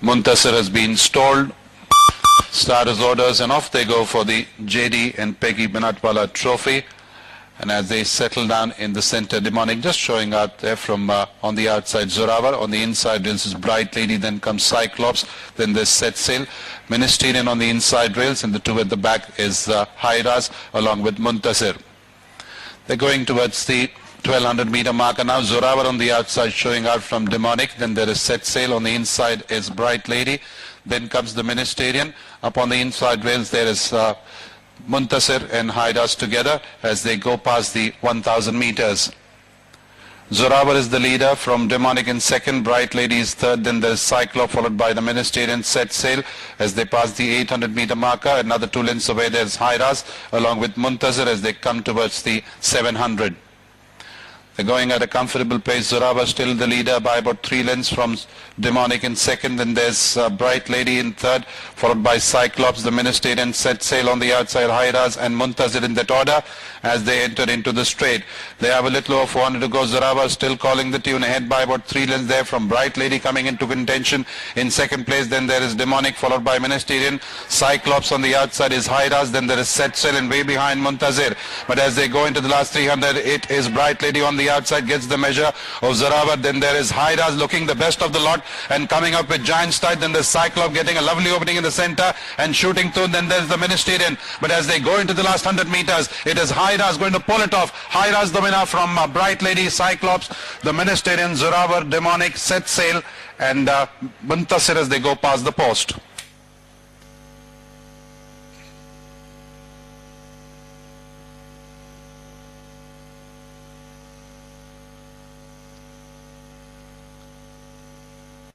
Muntasir has been stalled. Starters orders and off they go for the JD and Peggy Binatwala trophy. And as they settle down in the center, Demonic just showing out there from on the outside Zorawar. On the inside rails is Bright Lady, then comes Cyclops, then there's Set Sail. Ministerian on the inside rails, and the two at the back is Hairaz along with Muntasir. They're going towards the 1200 meter marker now. Zorawar on the outside showing out from Demonic, then there is Set Sail. On the inside is Bright Lady, then comes the Ministerian. Up on the inside rails there is Muntasir and Hairaz together as they go past the 1000 meters. Zorawar is the leader, from Demonic in second, Bright Lady is third, then there is Cyclops followed by the Ministerian, Set Sail as they pass the 800 meter marker. Another 2 lengths away there is Hairaz along with Muntasir as they come towards the 700. They're going at a comfortable pace. Zorawar still the leader by about 3 lengths from Demonic in second. Then there's Bright Lady in third, followed by Cyclops, the Ministerian, Set Sail on the outside, Hairaz and Muntasir in that order as they enter into the straight. They have a little over 400 to go. Zorawar still calling the tune, ahead by about 3 lengths there from Bright Lady coming into contention in second place. Then there is Demonic followed by Ministerian. Cyclops on the outside is Hairaz. Then there is Set Sail and way behind Muntasir. But as they go into the last 300, it is Bright Lady on the outside, gets the measure of Zorawar. Then there is Hairaz looking the best of the lot and coming up with giant stride. Then there's Cyclops getting a lovely opening in the center and shooting through. Then there's the Ministerian. But as they go into the last 100 meters, it is Hairaz going to pull it off. Hairaz the winner from Bright Lady, Cyclops, the Ministerian, Zorawar, Demonic, Set Sail and Muntasir as they go past the post.